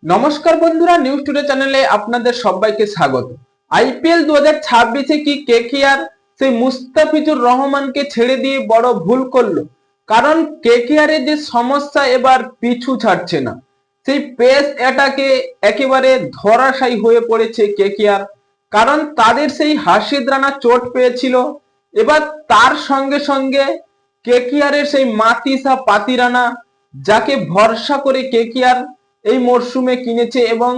নমস্কার বন্ধুরা, news today চ্যানেলে আপনাদের সবাইকে স্বাগত। আইপিএল 2026-এ কি কেকেআর সেই মুস্তাফিজুর রহমানকে ছেড়ে দিয়ে বড় ভুল করলো? কারণ কেকেআর এর যে সমস্যা এবার পিছু ছাড়ছে না। সেই পেস অ্যাটাকে একেবারে ধরাশায়ী হয়ে পড়েছে কেকেআর, কারণ তাদের সেই হাসিদ রানা চোট পেয়েছিল। এবার তার সঙ্গে সঙ্গে কেকেআর এর সেই মাতিসা পাতিরানা, যাকে ভরসা করে কেকেআর এই মরশুমে কিনেছে এবং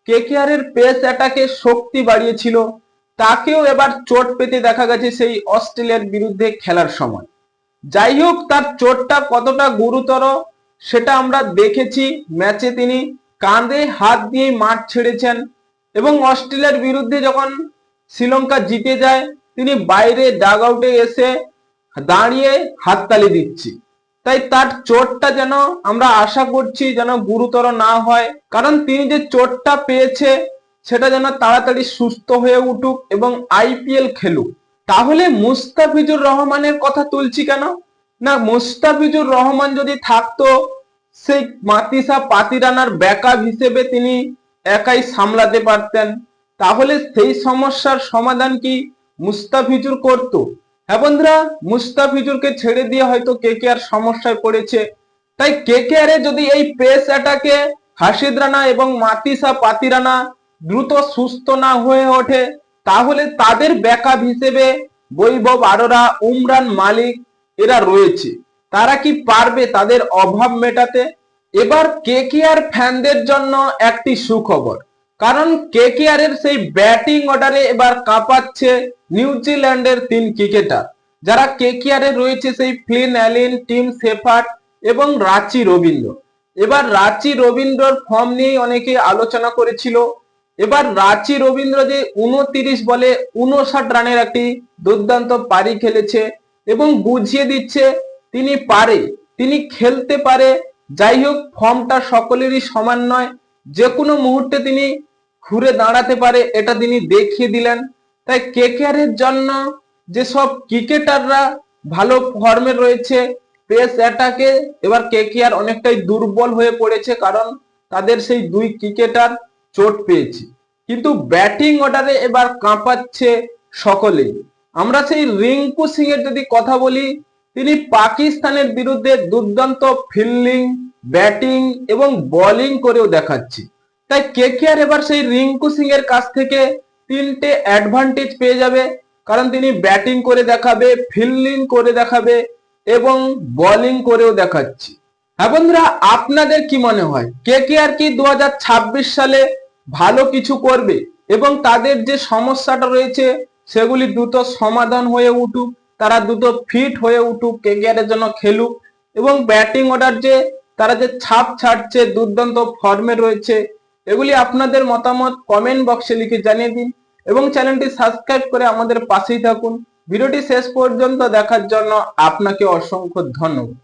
কেকেআর এর পেস অ্যাটাকে শক্তি বাড়িয়েছিল, তাকেও এবার চোট পেতে দেখা গেছে সেই অস্ট্রেলিয়ার বিরুদ্ধে খেলার সময়। যাই হোক, তার চোটটা কতটা গুরুতর সেটা আমরা দেখেছি। ম্যাচে তিনি কাঁধে হাত দিয়ে মাঠ ছেড়েছেন এবং অস্ট্রেলিয়ার বিরুদ্ধে যখন শ্রীলঙ্কা জিতে যায়, তিনি বাইরে ডাগ আউটে এসে দাঁড়িয়ে হাততালি দিচ্ছি। তাই তার চোটটা যেন আমরা আশা করছি যেন গুরুতর না হয়, কারণ তিনি যে চোটটা পেয়েছে সেটা যেন তাড়াতাড়ি সুস্থ হয়ে উঠুক এবং আইপিএল খেলুক। তাহলে মুস্তাফিজুর রহমানের কথা তুলছি কেন না, মুস্তাফিজুর রহমান যদি থাকতো, সেই মাতিসা পাতিরানার ব্যাকআপ হিসেবে তিনি একাই সামলাতে পারতেন। তাহলে সেই সমস্যার সমাধান কি মুস্তাফিজুর করতো? হ্যাঁ বন্ধুরা, মুস্তাফিজুরকে ছেড়ে দিয়ে হয়তো কেকেআর সমস্যায় পড়েছে। তাই কেকেআর এ যদি এই পেস অ্যাটাকে হাসিদ রানা এবং মাতিসা পাতিরানা দ্রুত সুস্থ না হয়ে ওঠে, তাহলে তাদের ব্যাকআপ হিসেবে বৈভব আরোরা, উমরান মালিক এরা রয়েছে। তারা কি পারবে তাদের অভাব মেটাতে? এবার কেকেআর ফ্যানদের জন্য একটি সুখবর, কারণ কেকেআর এর সেই ব্যাটিং অর্ডারে এবার কাঁপাচ্ছে নিউজিল্যান্ডের 3 ক্রিকেটার, যারা কেকেআর এর রয়েছে সেই ফ্লিন অ্যালিন, টিম শেফার্ড এবং রাচি রবীন্দ্র। এবার রাচি রবীন্দ্রর ফর্ম নিয়ে অনেকে আলোচনা করেছিল। এবার রাচি রবীন্দ্র যে 29 বলে 59 রানের একটি দুর্দান্ত পারি খেলেছে এবং বুঝিয়ে দিচ্ছে তিনি পারে, তিনি খেলতে পারে। যাই হোক, ফর্মটা সকলেরই সমান নয়, যে কোনো মুহূর্তে তিনি ঘুরে দাঁড়াতে পারে, এটা তিনি দেখিয়ে দিলেন। তাই কেকেআর এর জন্য যেসব ক্রিকেটাররা ভালো ফর্মে রয়েছে, পেস অ্যাটাকে এবার কেকেআর অনেকটাই দুর্বল হয়ে পড়েছে, কারণ তাদের সেই 2 ক্রিকেটার চোট পেয়েছে। কিন্তু ব্যাটিং অর্ডারে এবার কাঁপাচ্ছে সকলেই। আমরা সেই রিঙ্কু সিং এর যদি কথা বলি, তিনি পাকিস্তানের বিরুদ্ধে দুর্দান্ত ফিল্ডিং, ব্যাটিং এবং বোলিং করেও দেখাচ্ছে। তাই কেকেআর এবার সেই রিঙ্কু সিং এর কাছ থেকে 3টে অ্যাডভান্টেজ পেয়ে যাবে, কারণ তিনি ব্যাটিং করে দেখাবে, ফিল্ডিং করে দেখাবে এবং বোলিং করেও দেখাচ্ছে। হ্যাঁ বন্ধুরা, আপনাদের কি মনে হয় কেকেআর কি 2026 সালে ভালো কিছু করবে এবং তাদের যে সমস্যাটা রয়েছে সেগুলি দ্রুত সমাধান হয়ে উঠুক, তারা দ্রুত ফিট হয়ে উঠুক, কেকেআর এর জন্য খেলুক এবং ব্যাটিং অর্ডার যে তারা যে ছাপ ছাড়ছে, দুর্দান্ত ফর্মে রয়েছে? এগুলি আপনাদের মতামত কমেন্ট বক্সে লিখে জানিয়ে দিন এবং চ্যানেলটি সাবস্ক্রাইব করে আমাদের পাশেই থাকুন। ভিডিওটি শেষ পর্যন্ত দেখার জন্য আপনাকে অসংখ্য ধন্যবাদ।